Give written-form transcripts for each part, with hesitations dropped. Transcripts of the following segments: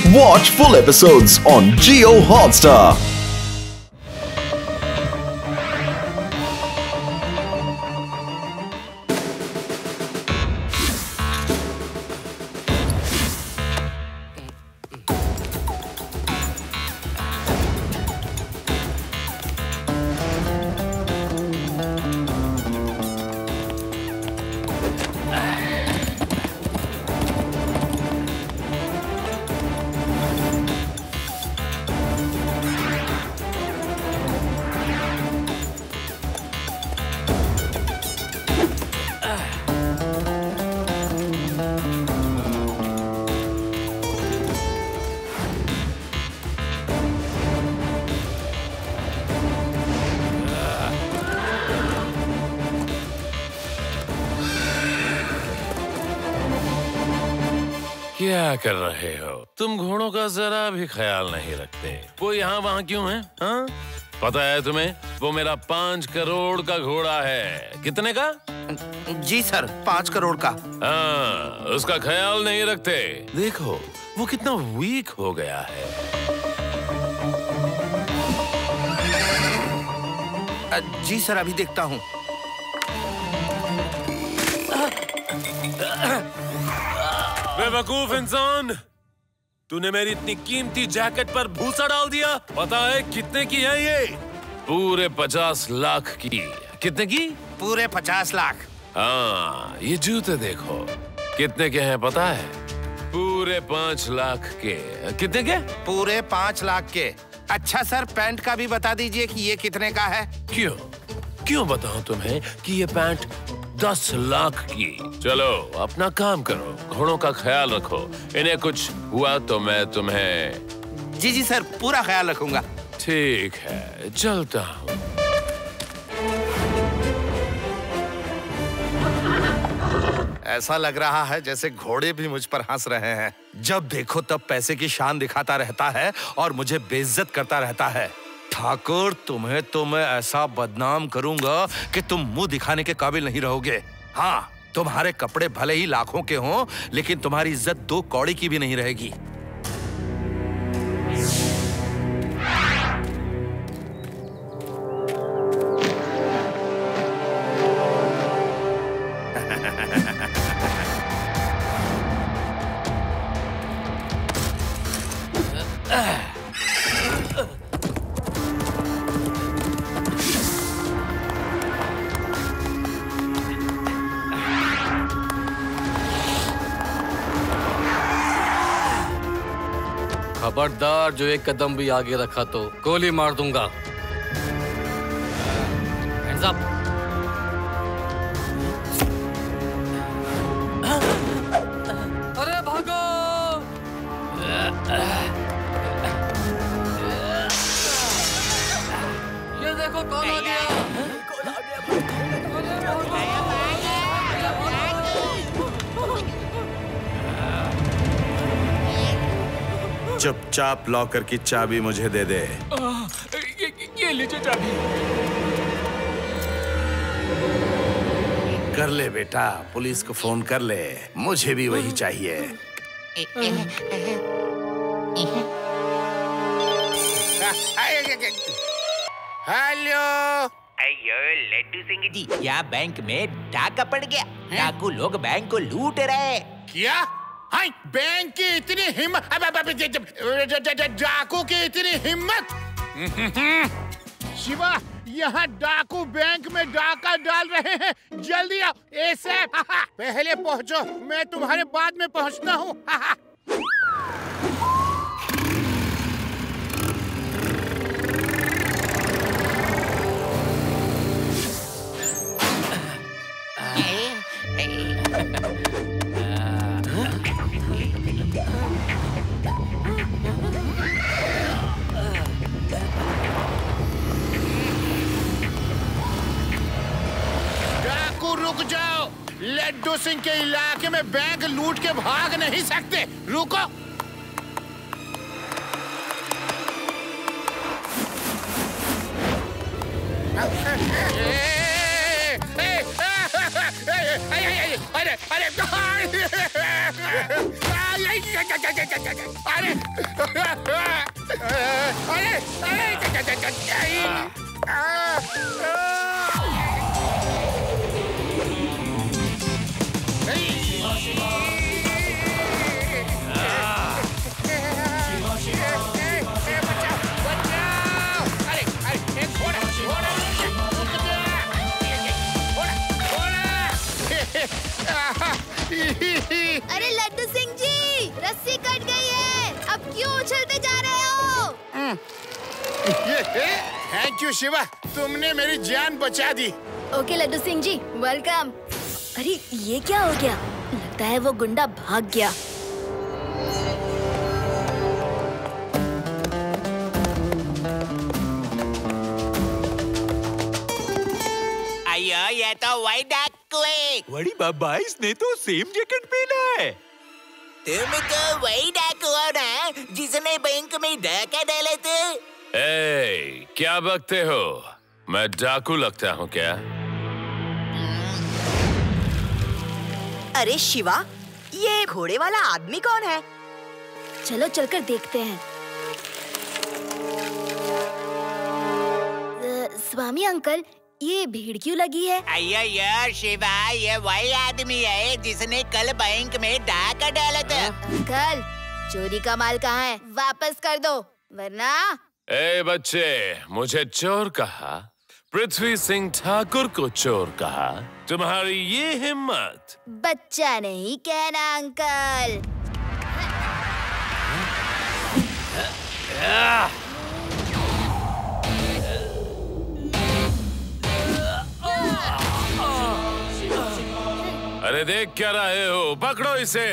Watch full episodes on Jio Hotstar. क्या कर रहे हो तुम? घोड़ों का जरा भी ख्याल नहीं रखते। वो यहाँ वहाँ क्यों है? हाँ? पता है तुम्हें, वो मेरा 5 करोड़ का घोड़ा है। कितने का? जी सर, 5 करोड़ का। हाँ, उसका ख्याल नहीं रखते। देखो वो कितना वीक हो गया है। जी सर, अभी देखता हूँ। बेवकूफ इंसान, तूने मेरी इतनी कीमती जैकेट पर भूसा डाल दिया। पता है कितने की है ये? पूरे 50 लाख की। कितने की? पूरे 50 लाख। हाँ, ये जूते देखो कितने के हैं पता है? पूरे 5 लाख के। कितने के? पूरे 5 लाख के। अच्छा सर, पैंट का भी बता दीजिए कि ये कितने का है। क्यों बताऊं तुम्हें कि ये पैंट 10 लाख की। चलो अपना काम करो, घोड़ों का ख्याल रखो। इन्हें कुछ हुआ तो मैं तुम्हें। जी सर, पूरा ख्याल रखूंगा। ठीक है, चलता हूँ। ऐसा लग रहा है जैसे घोड़े भी मुझ पर हंस रहे हैं। जब देखो तब पैसे की शान दिखाता रहता है और मुझे बेइज्जत करता रहता है। ठाकुर, तुम्हें तो मैं ऐसा बदनाम करूंगा कि तुम मुंह दिखाने के काबिल नहीं रहोगे। हाँ, तुम्हारे कपड़े भले ही लाखों के हों, लेकिन तुम्हारी इज्जत 2 कौड़ी की भी नहीं रहेगी। खबरदार, जो एक कदम भी आगे रखा तो गोली मार दूंगा। Hands up। अरे भागो! ये देखो कौन आ गया। चुपचाप लॉकर की चाबी मुझे दे दे। ये लीजिए चाबी। कर ले बेटा, पुलिस को फोन कर ले। मुझे भी वही चाहिए। हेलो। अयो लड्डू सिंह जी, क्या बैंक में डाका पड़ गया? डाकू लोग बैंक को लूट रहे। क्या? हाय, बैंक की इतनी हिम्मत, डाकू की इतनी हिम्मत। शिवा, यहाँ डाकू बैंक में डाका डाल रहे हैं। जल्दी आओ, ऐसे पहले पहुँचो, मैं तुम्हारे बाद में पहुँचता हूँ। रुक जाओ, लड्डू सिंह के इलाके में बैंक लूट के भाग नहीं सकते। रुको। अरे अरे लड्डू सिंह जी, रस्सी कट गई है, अब क्यों उछलते जा रहे हो? थैंक यू शिवा, तुमने मेरी जान बचा दी। Okay Laddu Singh ji, welcome. अरे ये क्या हो गया? लगता है वो गुंडा भाग गया। अयो ये तो वही डाकू है। बड़ी बाबा, इसने तो सेम जैकेट पहना है। तुम तो वही डाकू हो ना जिसने बैंक में डाका डाले थे? ए, क्या बकते हो? मैं डाकू लगता हूँ क्या? अरे शिवा, ये घोड़े वाला आदमी कौन है? चलो चलकर देखते हैं। स्वामी अंकल, ये भीड़ क्यों लगी है? अयो यार शिवा, ये वही आदमी है जिसने कल बैंक में डाका डाला था। अंकल, चोरी का माल कहाँ है? वापस कर दो, वरना। ए बच्चे, मुझे चोर कहा? पृथ्वी सिंह ठाकुर को चोर कहा? तुम्हारी ये हिम्मत? बच्चा नहीं कहना अंकल। अरे देख क्या रहे हो? पकड़ो इसे।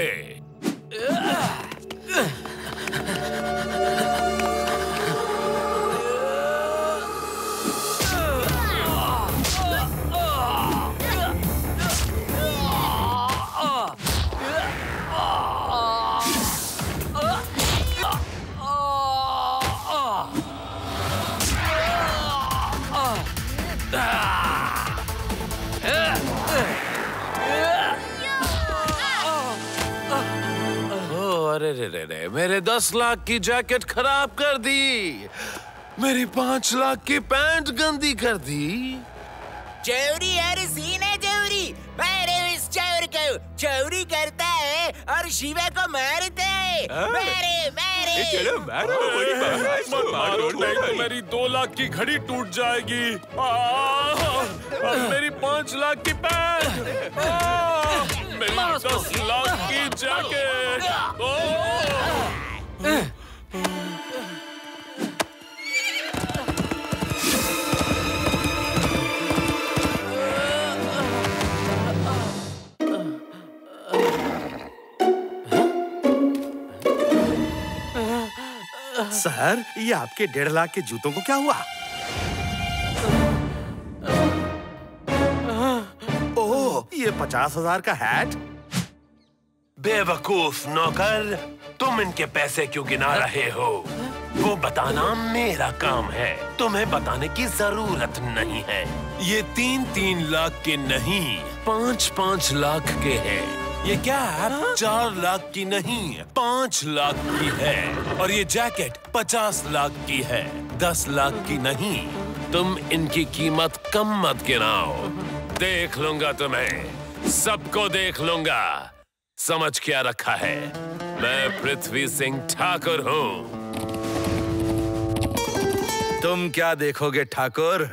अरे रे, मेरे 10 लाख की जैकेट खराब कर दी, मेरी 5 लाख की पैंट गंदी कर दी। चोरी हर सीने चोरी, मारो इस चोर को। चोरी करता है और शिवा को मारता है। मारे मारे। चलो मारो, बड़ी बाबा, इसको मारो, नहीं तो मेरी 2 लाख की घड़ी टूट जाएगी। और मेरी 5 लाख की पैंट, मेरी 10 लाख की जैकेट। सर, ये आपके 1.5 लाख के जूतों को क्या हुआ? ओह, ये 50,000 का हैट? बेवकूफ नौकर, तुम इनके पैसे क्यों गिना रहे हो? वो बताना मेरा काम है, तुम्हें बताने की जरूरत नहीं है। ये 3-3 लाख के नहीं, 5-5 लाख के हैं। ये कैप 4 लाख की नहीं, 5 लाख की है। और ये जैकेट 50 लाख की है, 10 लाख की नहीं। तुम इनकी कीमत कम मत गिनाओ। देख लूंगा तुम्हें, सबको देख लूंगा। समझ क्या रखा है? मैं पृथ्वी सिंह ठाकुर हूँ। तुम क्या देखोगे ठाकुर?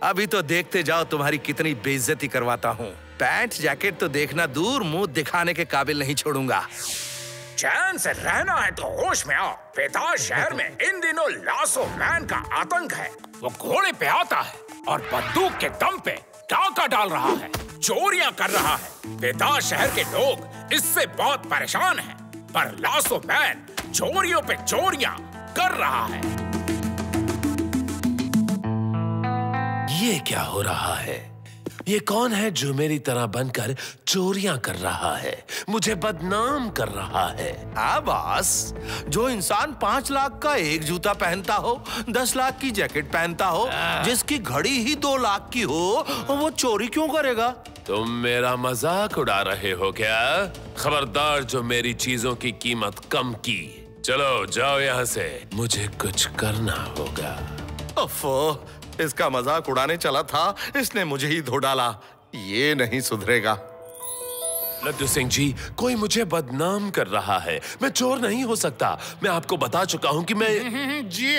अभी तो देखते जाओ तुम्हारी कितनी बेइज्जती करवाता हूँ। पैंट जैकेट तो देखना दूर, मुंह दिखाने के काबिल नहीं छोड़ूंगा। चैन से रहना है तो होश में आओ। बेताज शहर में इन दिनों लासो मैन का आतंक है। वो घोड़े पे आता है और बंदूक के दम पे डाका डाल रहा है, चोरियां कर रहा है। बेताज शहर के लोग इससे बहुत परेशान हैं, पर लासो मैन चोरियों पे चोरियां कर रहा है। ये क्या हो रहा है? ये कौन है जो मेरी तरह बनकर चोरियां कर रहा है, मुझे बदनाम कर रहा है? हाँ बॉस, जो इंसान 5 लाख का एक जूता पहनता हो, 10 लाख की जैकेट पहनता हो, जिसकी घड़ी ही 2 लाख की हो, वो चोरी क्यों करेगा? तुम मेरा मजाक उड़ा रहे हो क्या? खबरदार जो मेरी चीजों की कीमत कम की। चलो जाओ यहाँ से, मुझे कुछ करना होगा। ओफो, इसका मजाक उड़ाने चला था, इसने मुझे ही धो डाला। ये नहीं सुधरेगा। लड्डू सिंह जी, कोई मुझे बदनाम कर रहा है। मैं चोर नहीं हो सकता। मैं आपको बता चुका हूँ कि मैं जी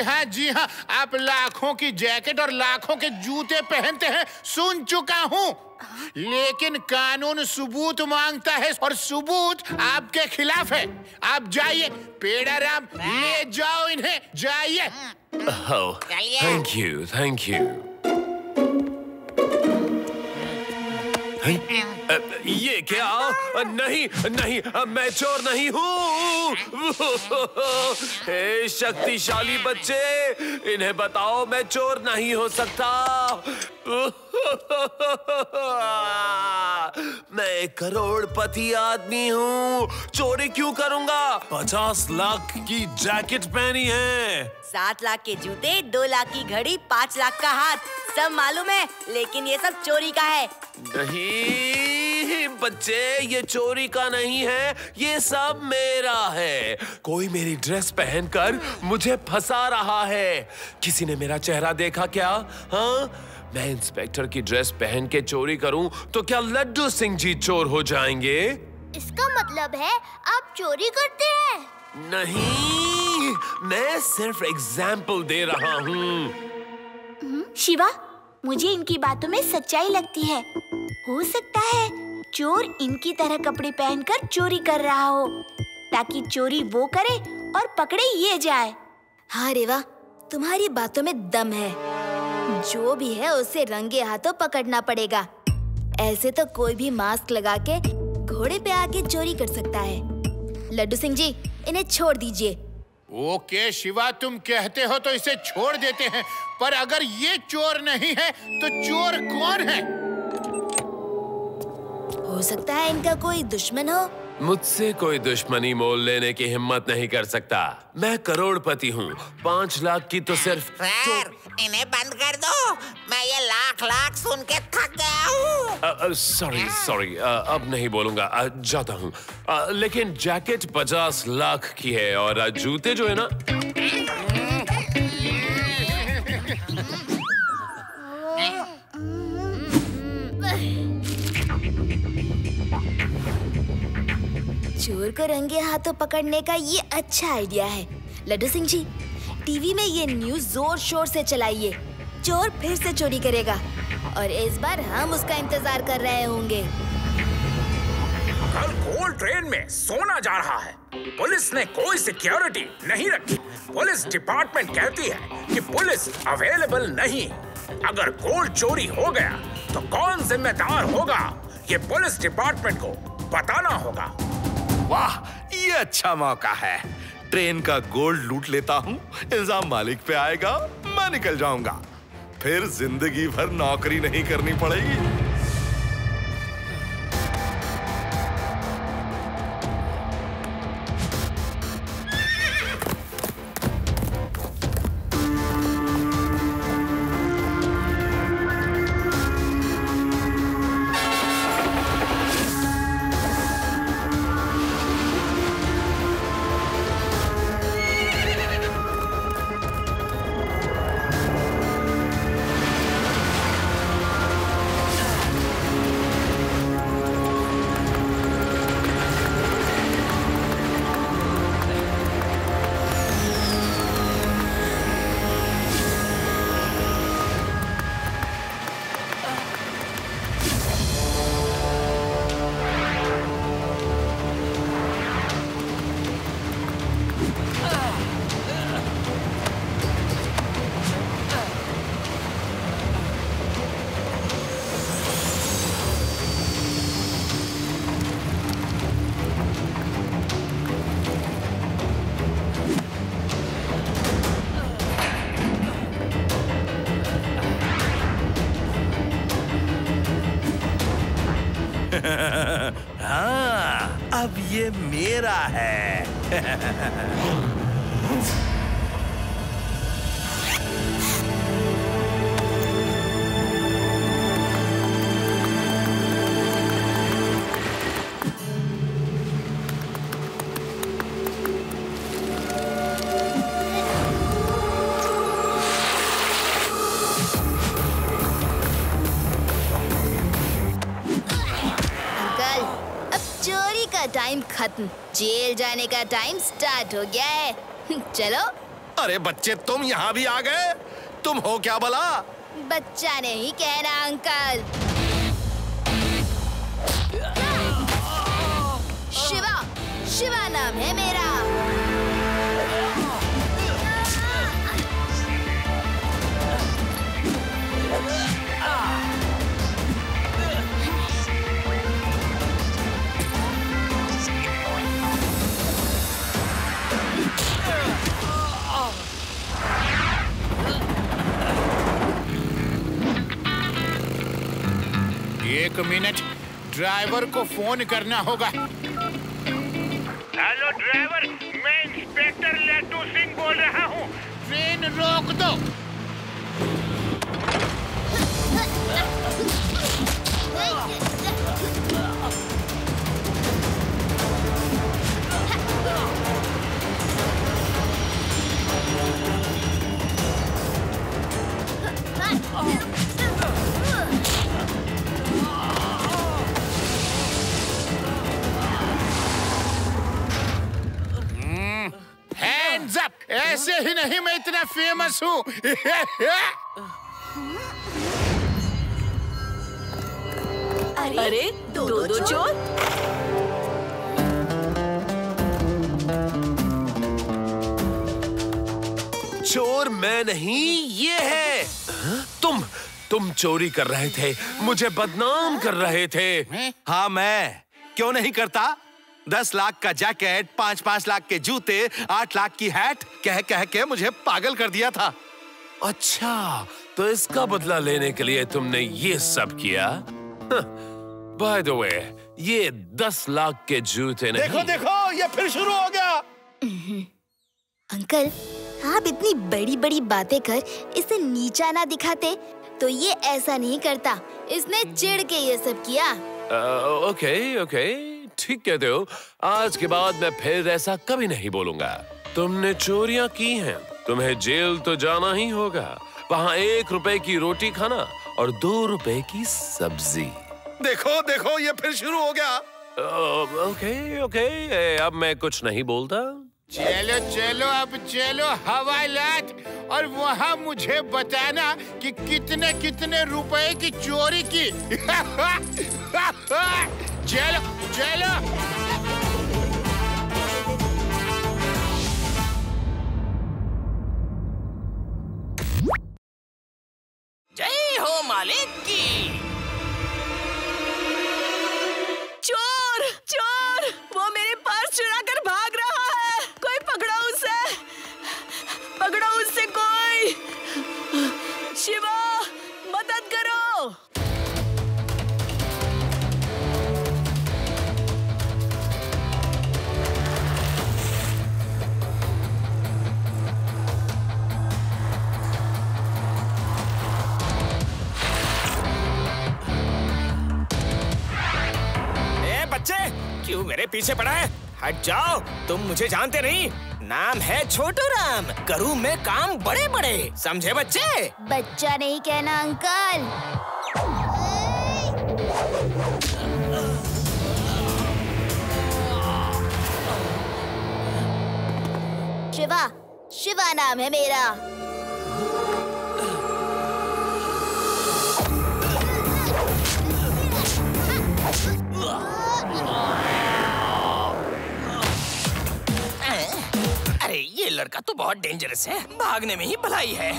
हाँ, आप लाखों की जैकेट और लाखों के जूते पहनते हैं, सुन चुका हूँ। लेकिन कानून सबूत मांगता है और सबूत आपके खिलाफ है। आप जाइए, पेड़ाराम, ले जाओ इन्हें, जाइए। Thank you. ये क्या? नहीं, मैं चोर नहीं हूँ। हे शक्तिशाली बच्चे, इन्हें बताओ मैं चोर नहीं हो सकता। मैं एक करोड़पति आदमी हूँ, चोरी क्यों करूँगा? 50 लाख की जैकेट पहनी है, 7 लाख के जूते, 2 लाख की घड़ी, 5 लाख का हाथ, सब मालूम है, लेकिन ये सब चोरी का है। नहीं बच्चे, ये चोरी का नहीं है, ये सब मेरा है। कोई मेरी ड्रेस पहनकर मुझे फंसा रहा है। किसी ने मेरा चेहरा देखा क्या? हाँ, मैं इंस्पेक्टर की ड्रेस पहन के चोरी करूं तो क्या लड्डू सिंह जी चोर हो जाएंगे? इसका मतलब है आप चोरी करते हैं? नहीं, मैं सिर्फ एग्जाम्पल दे रहा हूँ। शिवा, मुझे इनकी बातों में सच्चाई लगती है। हो सकता है चोर इनकी तरह कपड़े पहनकर चोरी कर रहा हो, ताकि चोरी वो करे और पकड़े ये जाए। हाँ रेवा, तुम्हारी बातों में दम है। जो भी है उसे रंगे हाथों पकड़ना पड़ेगा। ऐसे तो कोई भी मास्क लगा के घोड़े पे आके चोरी कर सकता है। लड्डू सिंह जी, इन्हें छोड़ दीजिए। ओके शिवा, तुम कहते हो तो इसे छोड़ देते हैं, पर अगर ये चोर नहीं है तो चोर कौन है? हो सकता है इनका कोई दुश्मन हो। मुझसे कोई दुश्मनी मोल लेने की हिम्मत नहीं कर सकता। मैं करोड़पति हूँ, 5 लाख की तो सिर्फ। सर, इन्हें बंद कर दो। मैं ये लाख सुन के थक गया हूँ। सॉरी, अब नहीं बोलूंगा, जाता हूँ। लेकिन जैकेट 50 लाख की है और जूते जो है ना, चोर को रंगे हाथों पकड़ने का ये अच्छा आइडिया है। लड्डू सिंह जी, टीवी में ये न्यूज़ जोर शोर से चलाइए। चोर फिर से चोरी करेगा और इस बार हम उसका इंतजार कर रहे होंगे। कल कोल ट्रेन में सोना जा रहा है। पुलिस ने कोई सिक्योरिटी नहीं रखी। पुलिस डिपार्टमेंट कहती है कि पुलिस अवेलेबल नहीं। अगर कोल चोरी हो गया तो कौन जिम्मेदार होगा, ये पुलिस डिपार्टमेंट को बताना होगा। वाह, ये अच्छा मौका है। ट्रेन का गोल्ड लूट लेता हूँ, इल्जाम मालिक पे आएगा, मैं निकल जाऊंगा। फिर जिंदगी भर नौकरी नहीं करनी पड़ेगी। हाँ, अब ये मेरा है। टाइम खत्म। जेल जाने का टाइम स्टार्ट हो गया है। चलो। अरे बच्चे, तुम यहाँ भी आ गए? तुम हो क्या भला? बच्चा नहीं कहना अंकल। शिवा, शिवा नाम है मेरा। एक मिनट, ड्राइवर को फोन करना होगा। हेलो ड्राइवर, मैं इंस्पेक्टर लड्डू सिंह बोल रहा हूँ। ट्रेन रोक दो। Hands up! ऐसे ही नहीं मैं इतना फेमस हूँ। अरे दो चोर। चोर मैं नहीं, ये है। तुम चोरी कर रहे थे, मुझे बदनाम कर रहे थे। हाँ, मैं क्यों नहीं करता? 10 लाख का जैकेट, 5-5 लाख के जूते, 8 लाख की हैट कह कह के मुझे पागल कर दिया था। अच्छा, तो इसका बदला लेने के लिए तुमने ये सब किया? बाय द वे, ये 10 लाख के जूते नहीं। देखो देखो, ये फिर शुरू हो गया। अंकल, आप इतनी बड़ी बड़ी बातें कर इसे नीचा ना दिखाते तो ये ऐसा नहीं करता। इसने चिढ़ के ये सब किया। ओके, ठीक कहते हो। आज के बाद मैं फिर ऐसा कभी नहीं बोलूंगा। तुमने चोरियां की हैं, तुम्हें जेल तो जाना ही होगा। वहाँ 1 रुपए की रोटी खाना और 2 रुपए की सब्जी। देखो देखो, ये फिर शुरू हो गया। ओके, अब मैं कुछ नहीं बोलता। चलो चलो, अब चलो हवालात, और वहाँ मुझे बताना कि कितने कितने रुपए की चोरी की। चलो चलो। जय हो मालिक की। चोर चोर, वो मेरे पर्स चुरा कर भाग रहा है। कोई पकड़ो उसे, पकड़ो उससे कोई। शिवा, मदद करो। बच्चे, क्यों मेरे पीछे पड़ा है? हट जाओ, तुम मुझे जानते नहीं। नाम है छोटू राम, करूँ मैं काम बड़े बड़े, समझे बच्चे? बच्चा नहीं कहना अंकल। शिवा, शिवा नाम है मेरा। अरे ये लड़का तो बहुत डेंजरस है, भागने में ही भलाई है।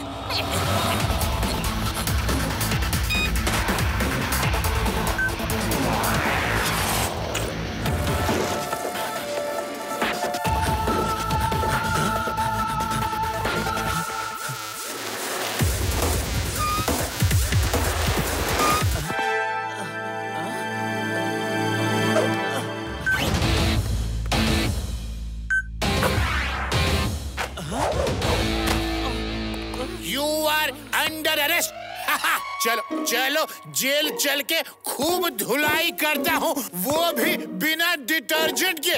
Under arrest. चलो चलो, जेल चल के खूब धुलाई करता हूँ, वो भी बिना डिटर्जेंट के।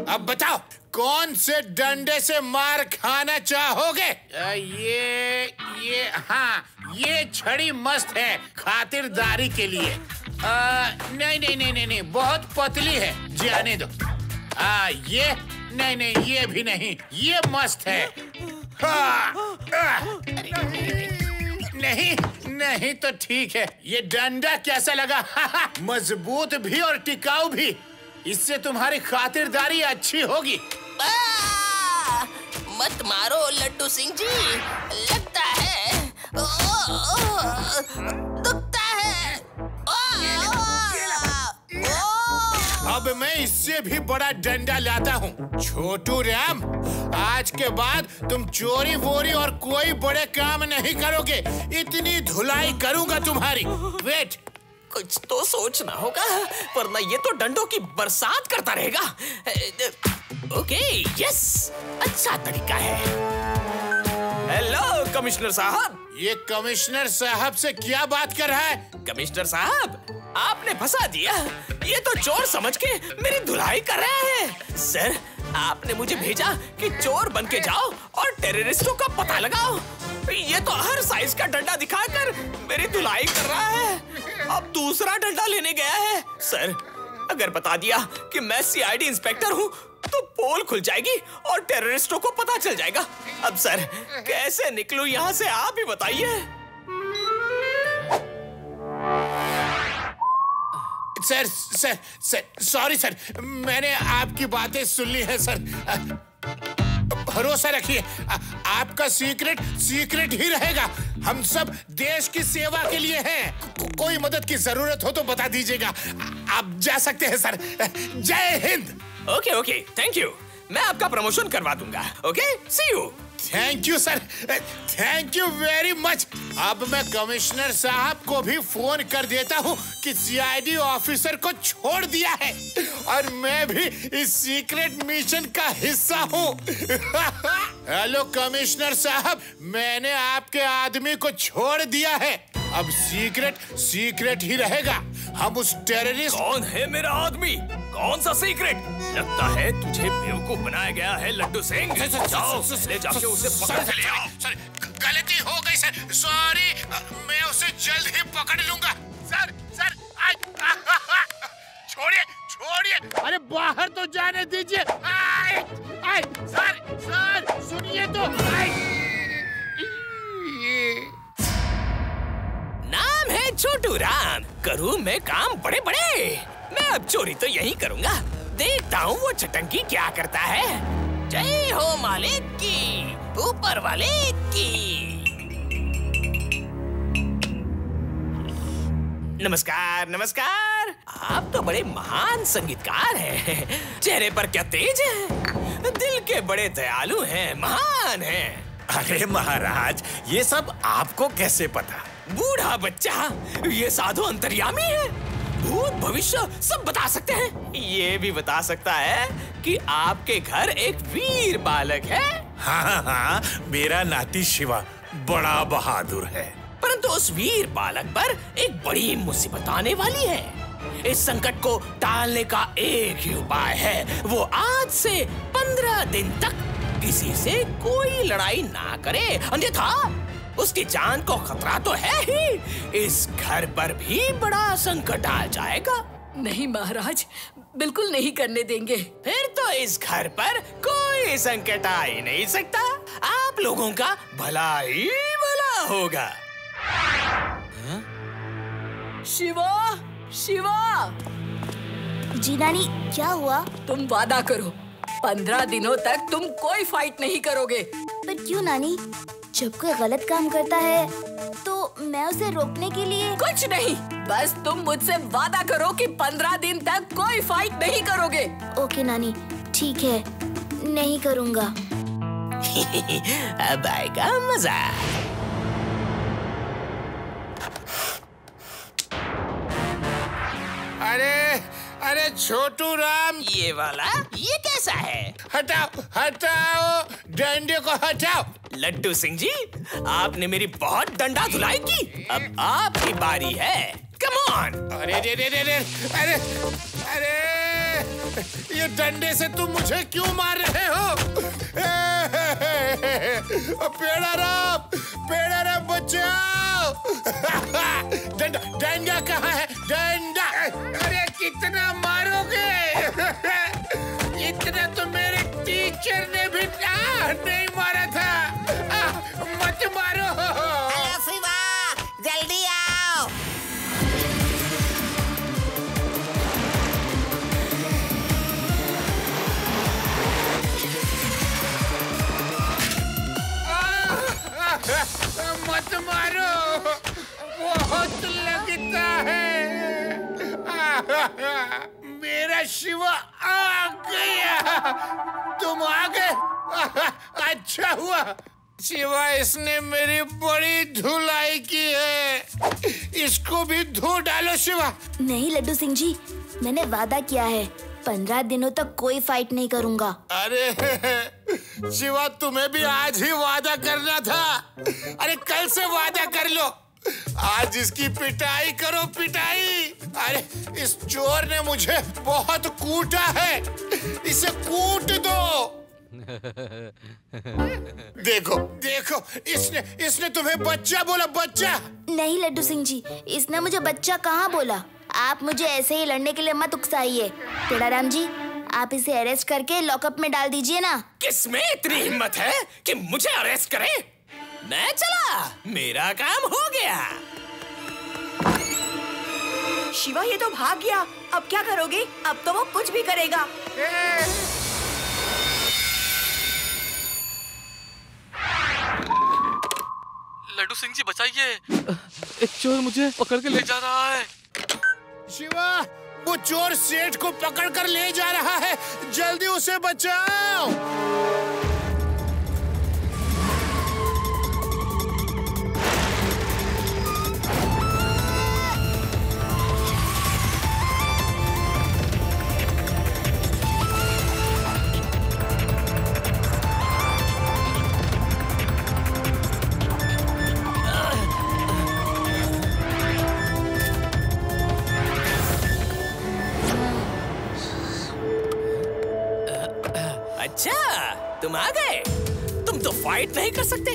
अब बताओ, कौन से डंडे से मार खाना चाहोगे? हाँ, ये छड़ी मस्त है खातिरदारी के लिए। नहीं नहीं नहीं नहीं नहीं, बहुत पतली है, जाने दो। ये नहीं नहीं, ये भी नहीं, ये मस्त है। नहीं नहीं तो ठीक है। ये डंडा कैसा लगा? मजबूत भी और टिकाऊ भी। इससे तुम्हारी खातिरदारी अच्छी होगी। मत मारो लड्डू सिंह जी, लगता है दुखता है। अब मैं इससे भी बड़ा डंडा लाता हूँ। छोटू राम, आज के बाद तुम चोरी वोरी और कोई बड़े काम नहीं करोगे। इतनी धुलाई करूंगा तुम्हारी। वेट, कुछ तो सोचना होगा, वरना ये तो डंडों की बरसात करता रहेगा। ओके, यस, अच्छा तरीका है। हेलो कमिश्नर साहब। ये कमिश्नर साहब से क्या बात कर रहा है? कमिश्नर साहब, आपने फंसा दिया। ये तो चोर समझ के मेरी धुलाई कर रहे हैं। सर, आपने मुझे भेजा कि चोर बन के जाओ और टेररिस्टों का पता लगाओ। ये तो हर साइज का डंडा दिखाकर मेरी धुलाई कर रहा है। अब दूसरा डंडा लेने गया है। सर, अगर बता दिया कि मैं सीआईडी इंस्पेक्टर हूँ तो पोल खुल जाएगी और टेररिस्टों को पता चल जाएगा। अब सर, कैसे निकलूं यहाँ से, आप ही बताइए। Sir sir sir, sorry sir, मैंने आपकी बातें सुन ली है सर। भरोसा रखिए, आपका सीक्रेट सीक्रेट ही रहेगा। हम सब देश की सेवा के लिए हैं। कोई मदद की जरूरत हो तो बता दीजिएगा। आप जा सकते हैं सर। जय हिंद। Okay okay, thank you. मैं आपका प्रमोशन करवा दूंगा। Okay, see you. Thank you sir, thank you very much. अब मैं कमिश्नर साहब को भी फोन कर देता हूँ कि सीआईडी ऑफिसर को छोड़ दिया है और मैं भी इस सीक्रेट मिशन का हिस्सा हूँ। हेलो कमिश्नर साहब, मैंने आपके आदमी को छोड़ दिया है। अब सीक्रेट सीक्रेट ही रहेगा। हम उस टेररिस्ट। कौन है मेरा आदमी? कौन सा सीक्रेट? लगता है तुझे बेवकूफ बनाया गया है लड्डू सिंह। जाओ, ले जाके उसे पकड़ के ले आओ। सर, गलती हो गई सर, सॉरी। मैं उसे जल्द ही पकड़ लूंगा। सर सर, छोड़िए छोड़िए, अरे बाहर तो जाने दीजिए। सर सर, सुनिए तो। नाम है छोटू राम, करूँ मैं काम बड़े बड़े। मैं अब चोरी तो यही करूँगा। देखता हूँ वो चटंकी क्या करता है। जय हो मालिक की, ऊपर वाले की। नमस्कार नमस्कार। आप तो बड़े महान संगीतकार हैं। चेहरे पर क्या तेज है, दिल के बड़े दयालु हैं, महान हैं। अरे महाराज, ये सब आपको कैसे पता? बूढ़ा बच्चा, ये साधु अंतर्यामी है। भूत भविष्य सब बता सकते हैं। ये भी बता सकता है कि आपके घर एक वीर बालक है। हाँ हाँ, मेरा नाती शिवा बड़ा बहादुर है। परंतु उस वीर बालक पर एक बड़ी मुसीबत आने वाली है। इस संकट को टालने का एक ही उपाय है। वो आज से 15 दिन तक किसी से कोई लड़ाई ना करे, अन्यथा उसकी जान को खतरा तो है ही, इस घर पर भी बड़ा संकट आ जाएगा। नहीं महाराज, बिल्कुल नहीं करने देंगे। फिर तो इस घर पर कोई संकट आ ही नहीं सकता। आप लोगों का भला ही भला होगा। शिवा, शिवा। जी नानी, क्या हुआ? तुम वादा करो, 15 दिनों तक तुम कोई फाइट नहीं करोगे। पर क्यों नानी? जब कोई गलत काम करता है तो मैं उसे रोकने के लिए। कुछ नहीं, बस तुम मुझसे वादा करो कि 15 दिन तक कोई फाइट नहीं करोगे। ओके नानी, ठीक है, नहीं करूँगा। अब आएगा मजा। अरे अरे छोटू राम, ये वाला, ये कैसा है? हटाओ हटाओ, डंडे को हटाओ। लड्डू सिंह जी, आपने मेरी बहुत डंडा धुलाई की। अब आपकी बारी है। Come on. अरे अरे अरे अरे अरे अरे, ये डंडे से तुम मुझे क्यों मार रहे हो? पेड़ा राम बचाओ। डंडा कहाँ है? डंडा। अरे कितना मारोगे? इतना तो मेरे टीचर ने भी नहीं मारा था। मत मारो। हेलो शिवा, जल्दी आओ। मत मारो, बहुत लगता है। मेरा शिवा आ गया। तुम आ गए? अच्छा हुआ शिवा, इसने मेरी बड़ी धुलाई की है। इसको भी धो डालो शिवा। नहीं लड्डू सिंह जी, मैंने वादा किया है 15 दिनों तक कोई फाइट नहीं करूंगा। अरे शिवा, तुम्हें भी आज ही वादा करना था। अरे कल से वादा कर लो। आज इसकी पिटाई करो, पिटाई। अरे इस चोर ने मुझे बहुत कूटा है, इसे कूट दो। देखो देखो, इसने तुम्हें बच्चा बोला, बच्चा। नहीं लड्डू सिंह जी, इसने मुझे बच्चा कहाँ बोला। आप मुझे ऐसे ही लड़ने के लिए मत उकसाइए। टेढ़ाराम जी, आप इसे अरेस्ट करके लॉकअप में डाल दीजिए ना। किसमें इतनी हिम्मत है कि मुझे अरेस्ट करे? मैं चला, मेरा काम हो गया। शिवा, ये तो भाग गया। अब क्या करोगे? अब तो वो कुछ भी करेगा। लड्डू सिंह जी बचाइए, एक चोर मुझे पकड़ के ले जा रहा है। शिवा, वो चोर सेठ को पकड़ कर ले जा रहा है। जल्दी उसे बचाओ। अच्छा, तुम आ गए। तुम तो फाइट नहीं कर सकते,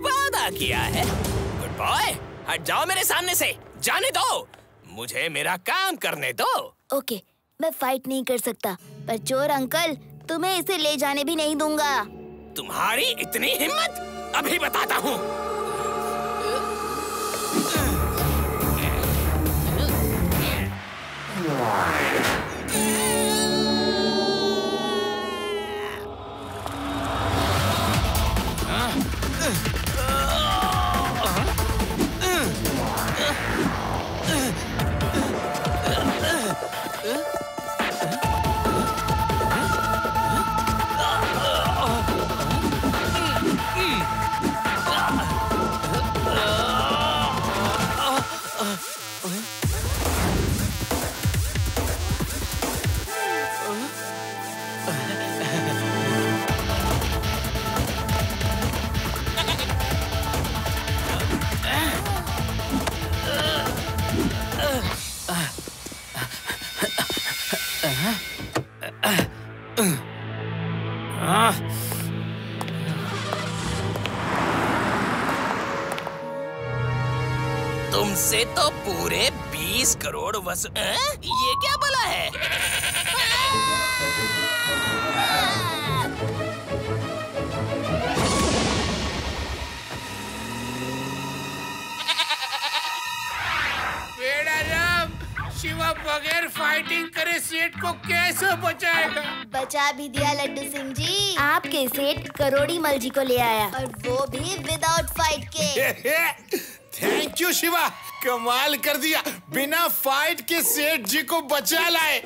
वादा किया है। गुड बॉय, हट जाओ मेरे सामने से। जाने दो, मुझे मेरा काम करने दो। ओके, मैं फाइट नहीं कर सकता, पर चोर अंकल, तुम्हें इसे ले जाने भी नहीं दूंगा। तुम्हारी इतनी हिम्मत? अभी बताता हूँ। तुमसे तो पूरे 20 करोड़ ये क्या बोला है? शिवा बगैर फाइटिंग करे सेठ को कैसे बचाएगा? बचा भी दिया लड्डू सिंह जी। आपके सेठ करोड़ी मल जी को ले आया, और वो भी विदाउट फाइट के। थैंक यू शिवा, कमाल कर दिया। बिना फाइट के सेठ जी को बचा लाए।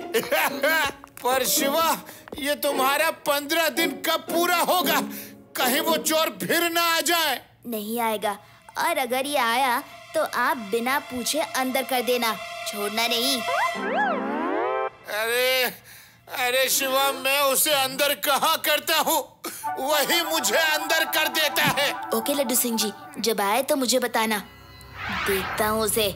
पर शिवा, ये तुम्हारा 15 दिन कब पूरा होगा? कहीं वो चोर फिर ना आ जाए। नहीं आएगा, और अगर ये आया तो आप बिना पूछे अंदर कर देना, छोड़ना नहीं। अरे शिवा, मैं उसे अंदर कहाँ करता हूँ, वही मुझे अंदर कर देता है। ओके लड्डू सिंह जी, जब आए तो मुझे बताना, देखता हूँ उसे।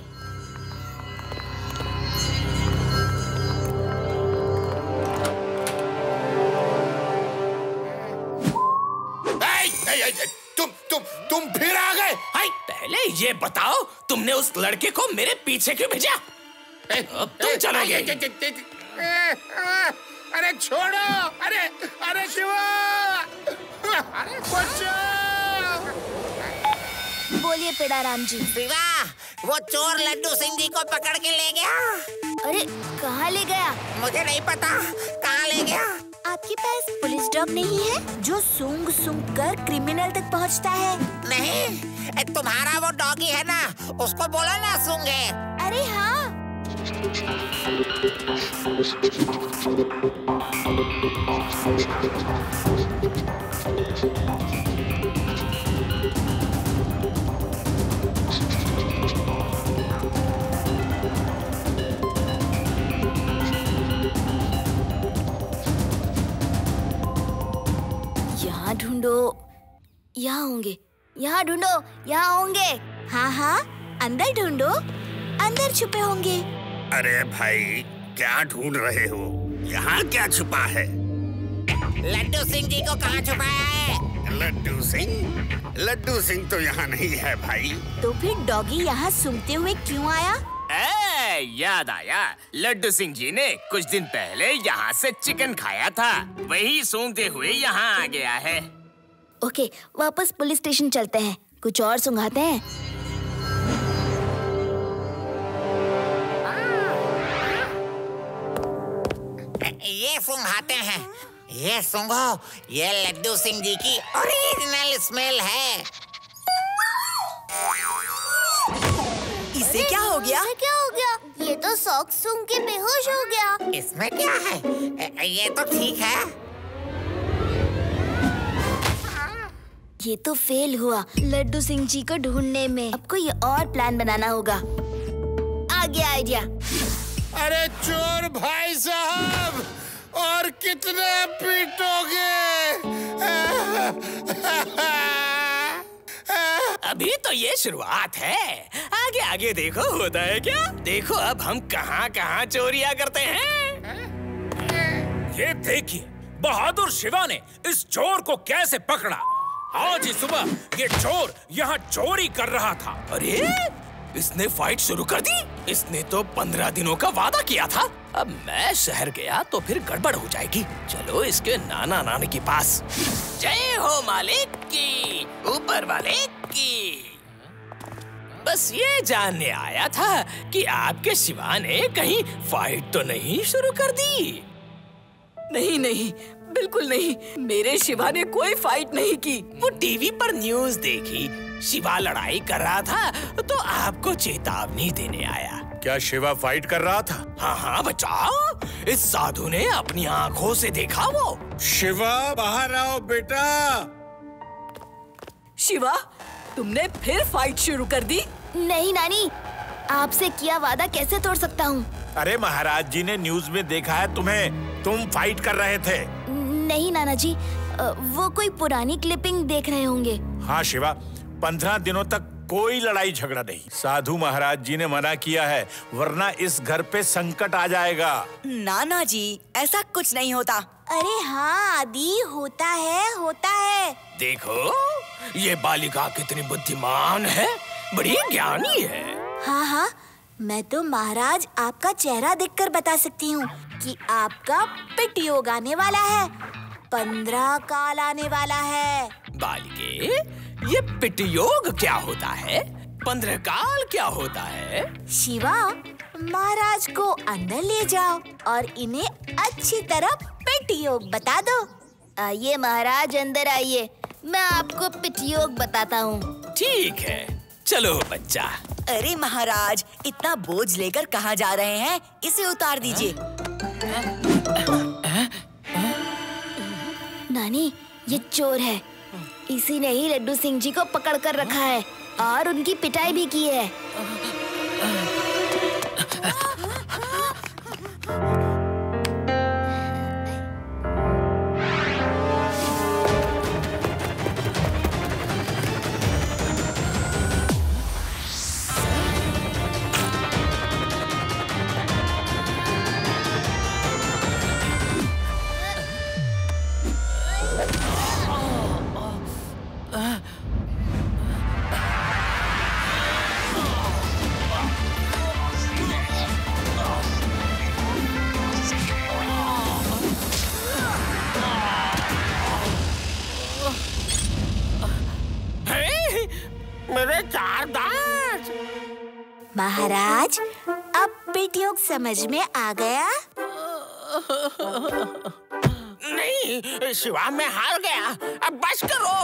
तुम फिर आ गए? पहले ये बताओ, तुमने उस लड़के को मेरे पीछे क्यों भेजा? तुम चलोगे। अरे छोड़ो, अरे शिवा, अरे बचाओ। बोलिए पेड़ाराम जी। शिवा, वो चोर लड्डू सिंह जी को पकड़ के ले गया। अरे कहाँ ले गया? मुझे नहीं पता कहाँ ले गया। आपके पास पुलिस डॉग नहीं है जो सूंघ सूंघ कर क्रिमिनल तक पहुंचता है? नहीं, तुम्हारा वो डॉगी है ना, उसको बोलो ना सूंघे। अरे हाँ। यहाँ ढूंढो, यहाँ होंगे। यहाँ ढूंढो, यहाँ होंगे। हाँ, अंदर ढूंढो, अंदर छुपे होंगे। अरे भाई, क्या ढूंढ रहे हो? यहाँ क्या छुपा है? लड्डू सिंह जी को कहाँ छुपाया है? लड्डू सिंह तो यहाँ नहीं है भाई। तो फिर डॉगी यहाँ सूंघते हुए क्यों आया? याद आया, लड्डू सिंह जी ने कुछ दिन पहले यहाँ से चिकन खाया था, वही सूंघते हुए यहाँ आ गया है। ओके, वापस पुलिस स्टेशन चलते हैं, कुछ और सूंघाते हैं। ये सूंघाते हैं, ये सूंघो, ये लड्डू सिंह जी की ओरिजिनल स्मेल है। इसे क्या हो गया? ये तो सॉक्स सूंघ के बेहोश हो गया। इसमें क्या है? ये तो ठीक है। ये तो फेल हुआ लड्डू सिंह जी को ढूंढने में। अब कोई और प्लान बनाना होगा। आ गया आइडिया। अरे चोर भाई साहब, और कितने पीटोगे? अभी तो ये शुरुआत है, आगे आगे देखो होता है क्या। देखो अब हम कहाँ कहाँ चोरियां करते हैं। ये देखिए, बहादुर शिवा ने इस चोर को कैसे पकड़ा। आज ही सुबह ये चोर यहाँ चोरी कर रहा था। अरे इसने फाइट शुरू कर दी। इसने तो 15 दिनों का वादा किया था। अब मैं शहर गया तो फिर गड़बड़ हो जाएगी। चलो इसके नाना नानी के पास। जय हो मालिक की, ऊपर वाले की। बस ये जानने आया था कि आपके शिवा ने कहीं फाइट तो नहीं शुरू कर दी। नहीं, बिल्कुल नहीं। मेरे शिवा ने कोई फाइट नहीं की। वो टीवी पर न्यूज़ देखी, शिवा लड़ाई कर रहा था तो आपको चेतावनी देने आया। क्या शिवा फाइट कर रहा था? हाँ बच्चा, इस साधु ने अपनी आंखों से देखा। वो शिवा बाहर आओ बेटा। शिवा, तुमने फिर फाइट शुरू कर दी? नहीं नानी, आपसे किया वादा कैसे तोड़ सकता हूँ। अरे महाराज जी ने न्यूज में देखा है तुम्हें, तुम फाइट कर रहे थे। नहीं नाना जी, वो कोई पुरानी क्लिपिंग देख रहे होंगे। हाँ शिवा, 15 दिनों तक कोई लड़ाई झगड़ा नहीं। साधु महाराज जी ने मना किया है, वरना इस घर पे संकट आ जाएगा। नाना जी, ऐसा कुछ नहीं होता। अरे हाँ आदि, होता है। देखो ये बालिका कितनी बुद्धिमान है, बड़ी ज्ञानी है। हाँ, मैं तो महाराज आपका चेहरा देखकर बता सकती हूँ कि आपका पिट योग आने वाला है। 15 काल आने वाला है। बालिके, ये पिट योग क्या होता है? 15 काल क्या होता है? शिवा, महाराज को अंदर ले जाओ और इन्हें अच्छी तरह पिट योग बता दो। आइए महाराज, अंदर आइए, मैं आपको पिट योग बताता हूँ। ठीक है, चलो बच्चा। अरे महाराज, इतना बोझ लेकर कहाँ जा रहे हैं? इसे उतार दीजिए। नानी, ये चोर है। इसी ने ही लड्डू सिंह जी को पकड़ कर रखा है और उनकी पिटाई भी की है। महाराज, अब बेटियों समझ में आ गया? नहीं शिवा, मैं हार गया। अब बस करो।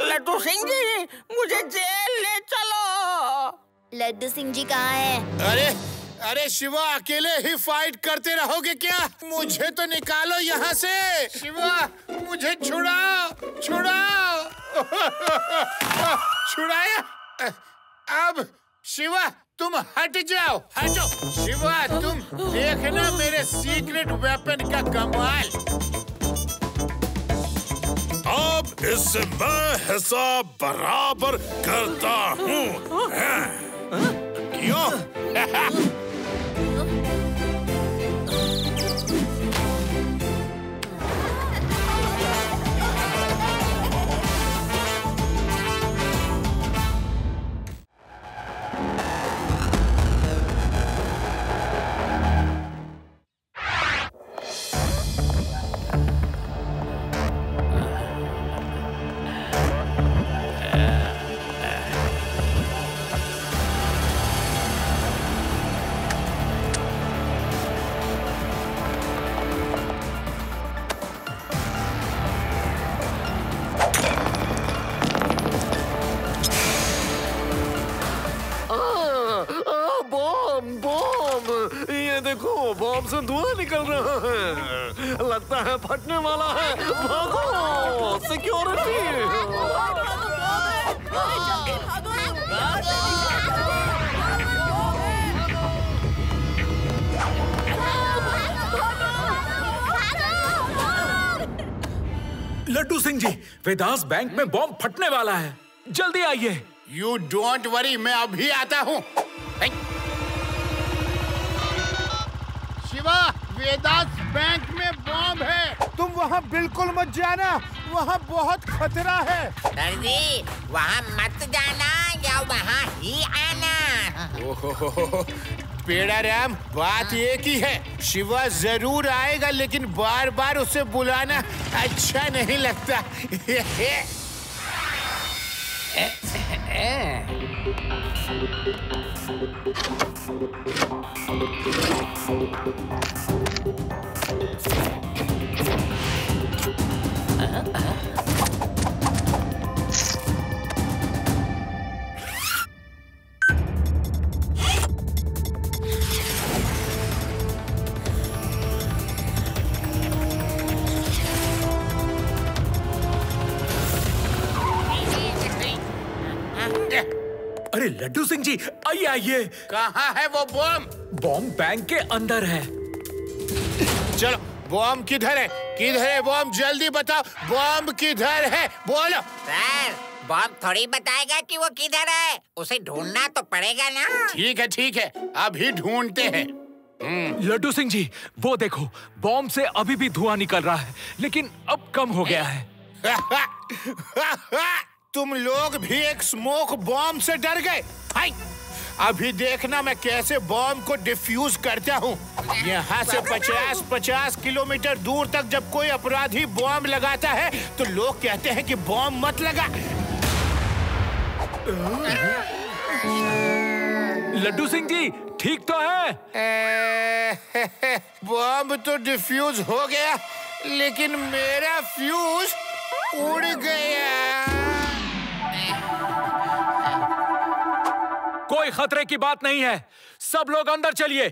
लड्डू सिंह जी, मुझे जेल ले चलो। लड्डू सिंह जी कहाँ है? अरे शिवा, अकेले ही फाइट करते रहोगे क्या? मुझे तो निकालो यहाँ से। शिवा, मुझे छुड़ाओ, छुड़ाओ। छुड़ाया? अब शिवा, तुम हट जाओ, हटो। शिवा, तुम देखना मेरे सीक्रेट वेपन का कमाल। अब इससे मैं हिसाब बराबर करता हूँ। क्यों? बॉम्ब से धुआं निकल रहा है। लगता है फटने वाला है। भागो सिक्योरिटी। लड्डू सिंह जी, वेदास बैंक में बॉम्ब फटने वाला है, जल्दी आइए। You don't worry, मैं अभी आता हूँ। शिवा, वेदास बैंक में बॉम्ब है। तुम वहाँ बिल्कुल मत जाना, वहाँ बहुत खतरा है। दर्जी, वहाँ मत जाना या वहाँ ही आना। ओहो, पेड़ा राम, बात एक ही है। शिवा जरूर आएगा, लेकिन बार बार उसे बुलाना अच्छा नहीं लगता। अरे लड्डू सिंह जी, आइए आइए। कहाँ है वो बॉम्ब? बॉम्ब बैंक के अंदर है। चलो, बॉम्ब किधर है? किधर है बॉम्ब? जल्दी बताओ, बॉम्ब किधर है? बोलो। सर, बॉम्ब थोड़ी बताएगा कि वो किधर है। उसे ढूंढना तो पड़ेगा ना। ठीक है, अभी ढूंढते हैं। लड्डू सिंह जी, वो देखो, बॉम्ब से अभी भी धुआं निकल रहा है, लेकिन अब कम हो गया है। तुम लोग भी एक स्मोक बॉम्ब से डर गए? हाय, अभी देखना मैं कैसे बॉम्ब को डिफ्यूज करता हूँ। यहाँ से 50 किलोमीटर दूर तक जब कोई अपराधी बॉम्ब लगाता है तो लोग कहते हैं कि बॉम्ब मत लगा। लड्डू सिंह जी, ठीक तो है? बॉम्ब तो डिफ्यूज हो गया, लेकिन मेरा फ्यूज उड़ गया। कोई खतरे की बात नहीं है, सब लोग अंदर चलिए।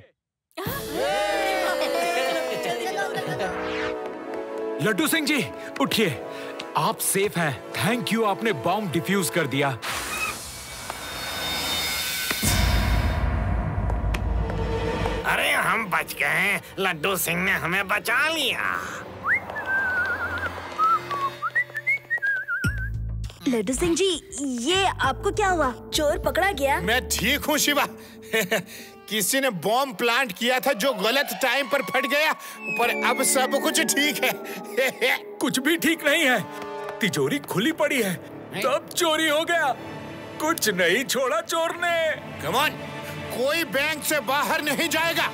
लड्डू सिंह जी, उठिए, आप सेफ हैं। थैंक यू, आपने बॉम्ब डिफ्यूज कर दिया। अरे हम बच गए, लड्डू सिंह ने हमें बचा लिया। लड्डू सिंह जी, ये आपको क्या हुआ? चोर पकड़ा गया? मैं ठीक हूँ शिवा। किसी ने बॉम्ब प्लांट किया था जो गलत टाइम पर फट गया, पर अब सब कुछ ठीक है। कुछ भी ठीक नहीं है, तिजोरी खुली पड़ी है, तब चोरी हो गया। कुछ नहीं छोड़ा चोर ने। कम ऑन, कोई बैंक से बाहर नहीं जाएगा।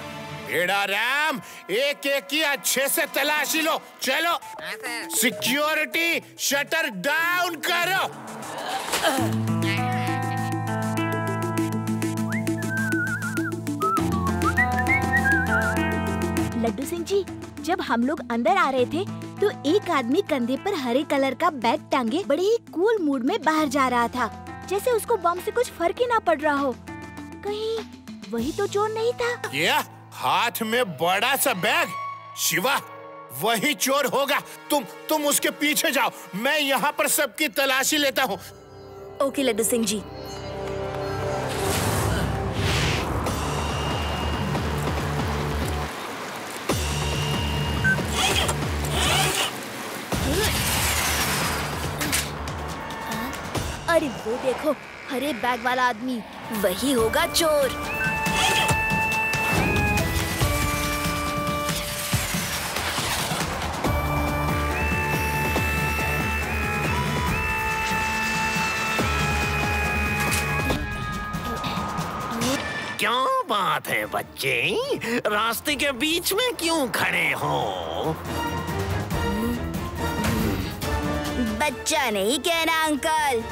बेड़ा राम, एक एक की अच्छे से तलाशी लो। चलो, सिक्योरिटी शटर डाउन करो। लड्डू सिंह जी, जब हम लोग अंदर आ रहे थे तो एक आदमी कंधे पर हरे कलर का बैग टांगे बड़े ही कूल मूड में बाहर जा रहा था, जैसे उसको बम से कुछ फर्क ही ना पड़ रहा हो। कहीं वही तो चोर नहीं था? ये हाथ में बड़ा सा बैग, शिवा वही चोर होगा। तुम उसके पीछे जाओ, मैं यहाँ पर सबकी तलाशी लेता हूँ। ओके लड्डू सिंह जी। अरे वो देखो, हरे बैग वाला आदमी, वही होगा चोर। क्या बात है बच्चे, रास्ते के बीच में क्यों खड़े हो? बच्चा नहीं कहना अंकल।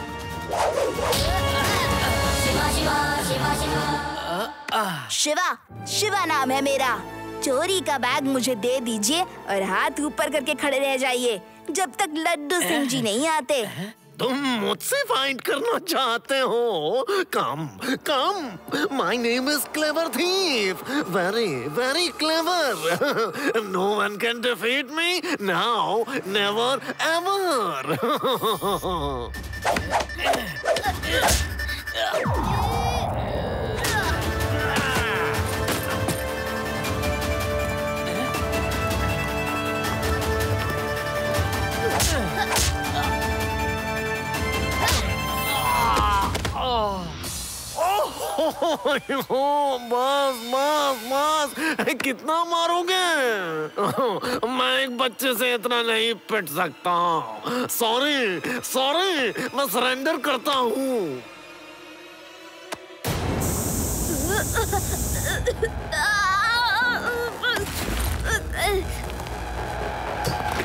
शिवा नाम है मेरा। चोरी का बैग मुझे दे दीजिए और हाथ ऊपर करके खड़े रह जाइए जब तक लड्डू सिंह जी नहीं आते। तुम मुझसे फाइट करना चाहते हो? कम। My name is clever thief. Very clever. No one can defeat me now, never, ever. बस कितना मारोगे? मैं एक बच्चे से इतना नहीं पिट सकता। सॉरी, मैं सरेंडर करता हूँ।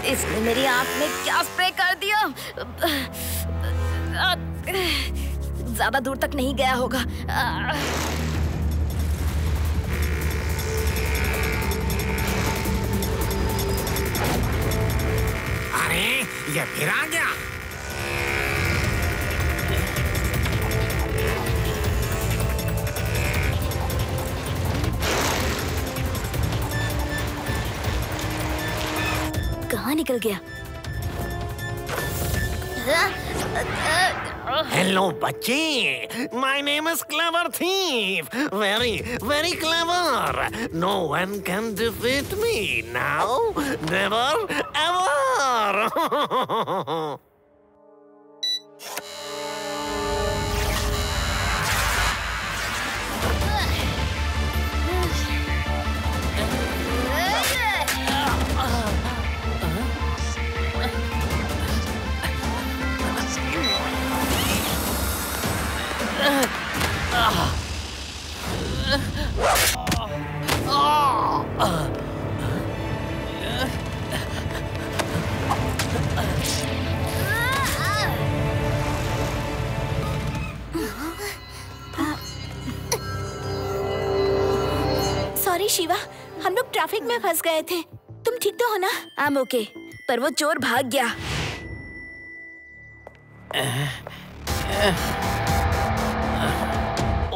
इसने मेरी आंख में क्या स्प्रे कर दिया? ज्यादा दूर तक नहीं गया होगा। अरे ये फिर आ गया। कहाँ निकल गया? हेलो बच्चे, my name is clever thief. Very clever. No one can defeat me now, never, ever. Sorry Shiva, हम लोग ट्रैफिक में फंस गए थे। तुम ठीक तो हो ना? I'm okay, पर वो चोर भाग गया।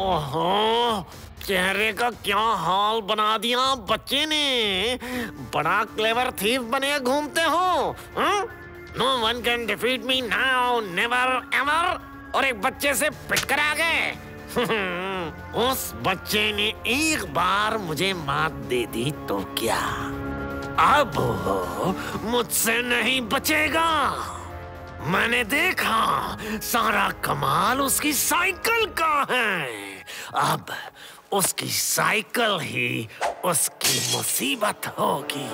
ओहो, चेहरे का क्या हाल बना दिया बच्चे ने। बड़ा क्लेवर थीफ बने घूमते हो। No one can defeat me now, never, ever. और एक बच्चे से पिट कर आ गए। उस बच्चे ने एक बार मुझे मात दे दी तो क्या, अब मुझसे नहीं बचेगा। मैंने देखा सारा कमाल उसकी साइकिल का है। अब उसकी साइकिल ही उसकी मुसीबत होगी।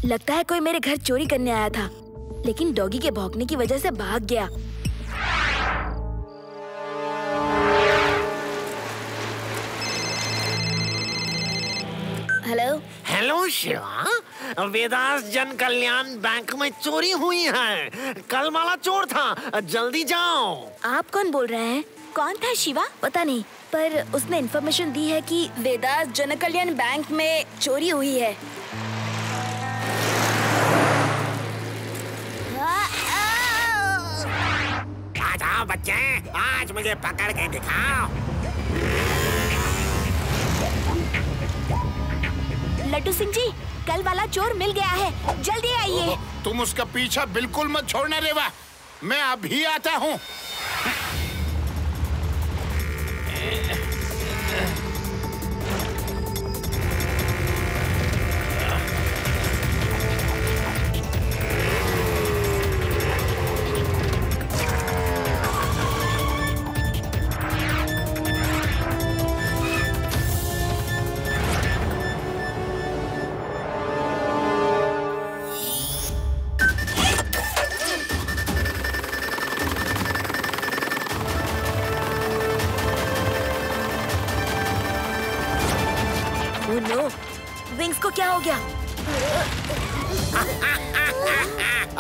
लगता है कोई मेरे घर चोरी करने आया था, लेकिन डॉगी के भौंकने की वजह से भाग गया। हेलो हेलो शिवा, वेदास जन कल्याण बैंक में चोरी हुई है। कल वाला चोर था, जल्दी जाओ। आप कौन बोल रहे हैं? कौन था शिवा? पता नहीं, पर उसने इन्फॉर्मेशन दी है कि वेदास जन कल्याण बैंक में चोरी हुई है। आ जाओ बच्चे, आज मुझे पकड़ के दिखाओ। लड्डू सिंह जी, कल वाला चोर मिल गया है, जल्दी आइए। तुम उसका पीछा बिल्कुल मत छोड़ना रेवा, मैं अभी आता हूँ। विंग्स को क्या हो गया?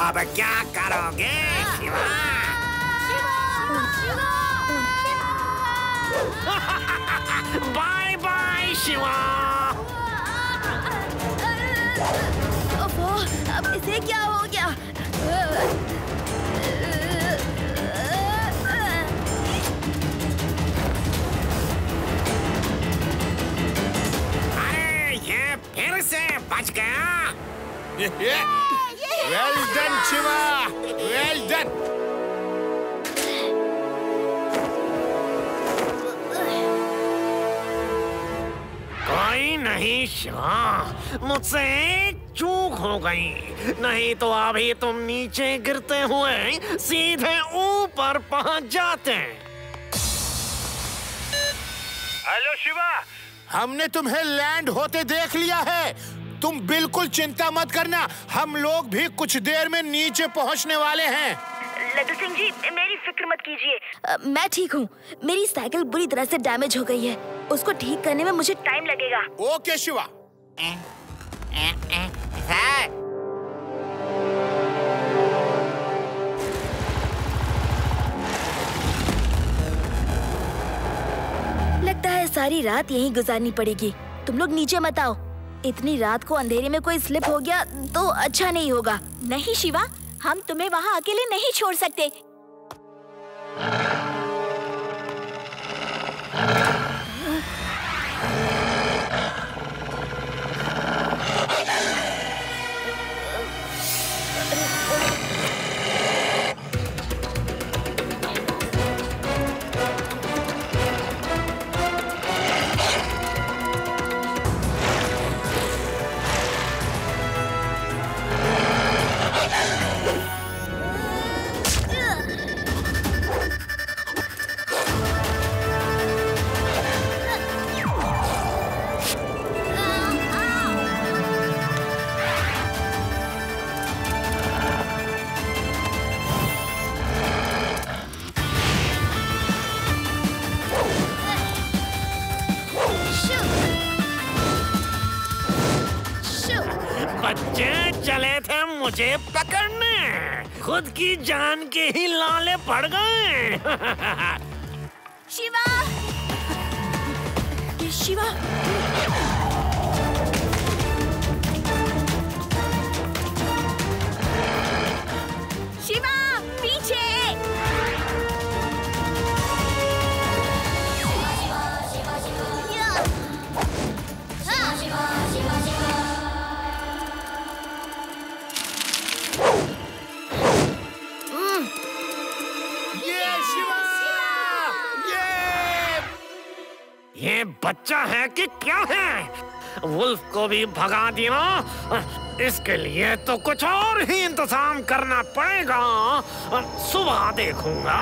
अब क्या करोगे शिवा? Bye bye Shiva. अब इसे क्या हो गया? फिर से बच गया। Well done Shiva, well done. कोई नहीं शिवा, मुझसे एक चूक हो गई, नहीं तो अभी तुम नीचे गिरते हुए सीधे ऊपर पहुंच जाते। हेलो शिवा, हमने तुम्हें लैंड होते देख लिया है। तुम बिल्कुल चिंता मत करना, हम लोग भी कुछ देर में नीचे पहुंचने वाले हैं। लड्डू सिंह जी, मेरी फिक्र मत कीजिए, मैं ठीक हूँ। मेरी साइकिल बुरी तरह से डैमेज हो गई है, उसको ठीक करने में मुझे टाइम लगेगा। ओके शिवा। लगता है सारी रात यहीं गुजारनी पड़ेगी। तुम लोग नीचे मत आओ, इतनी रात को अंधेरे में कोई स्लिप हो गया तो अच्छा नहीं होगा। नहीं शिवा, हम तुम्हें वहाँ अकेले नहीं छोड़ सकते। बच्चे चले थे मुझे पकड़ने, खुद की जान के ही लाले पड़ गए। शिवा, शिवा, शिवा, पीछे। ये बच्चा है कि क्या है? वुल्फ को भी भगा दिया। इसके लिए तो कुछ और ही इंतजाम करना पड़ेगा। सुबह देखूंगा।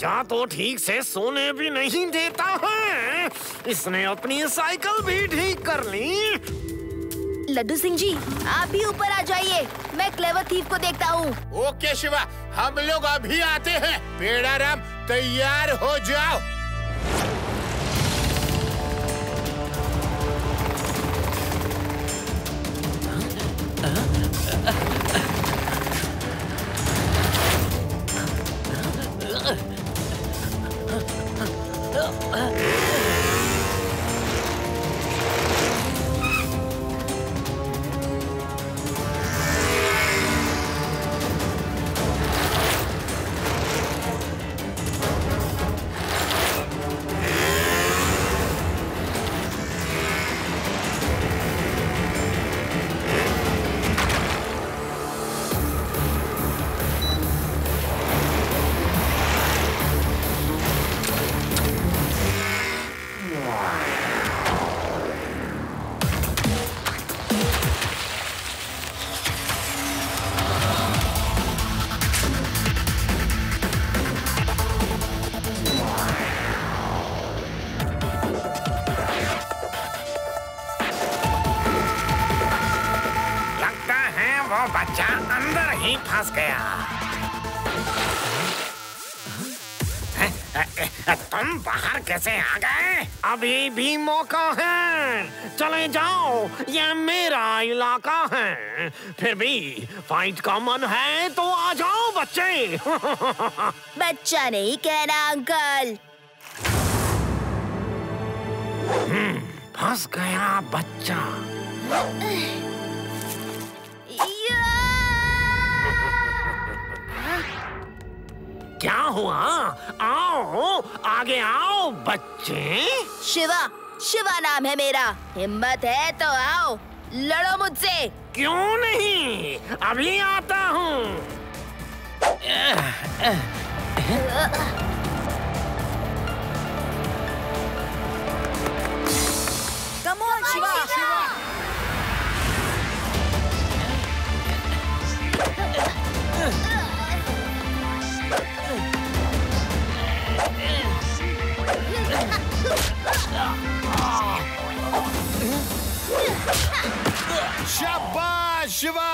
बच्चा तो ठीक से सोने भी नहीं देता है। इसने अपनी साइकिल भी ठीक कर ली। लड्डू सिंह जी, आप भी ऊपर आ जाइए, मैं क्लेवर थीफ को देखता हूँ। ओके शिवा, हम लोग अभी आते हैं। पेड़ा राम तैयार हो जाओ। बच्चा अंदर ही फंस गया। तुम बाहर कैसे आ गए? अभी भी मौका है, चले जाओ, ये मेरा इलाका है। फिर भी फाइट का मन है तो आ जाओ बच्चे। बच्चा नहीं कहना अंकल। फंस गया बच्चा। क्या हुआ? आओ, आगे आओ बच्चे। शिवा, शिवा नाम है मेरा। हिम्मत है तो आओ, लड़ो मुझसे। क्यों नहीं, अभी आता हूँ। Come on Shiva. शाबाश शिवा।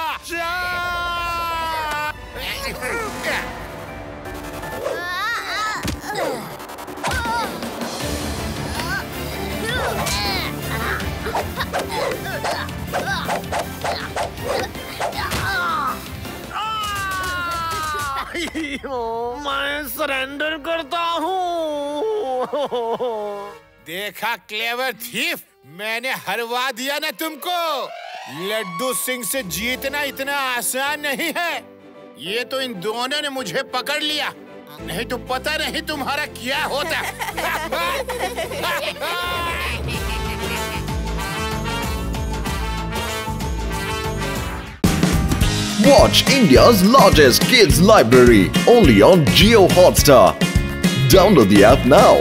मैं सरेंडर करता हूँ। देखा क्लेवर थीफ, मैंने हरवा दिया ना तुमको। लड्डू सिंह से जीतना इतना आसान नहीं है। ये तो इन दोनों ने मुझे पकड़ लिया, नहीं तो पता नहीं तुम्हारा क्या होता। Watch India's largest kids library only on Jio Hotstar. Download the app now.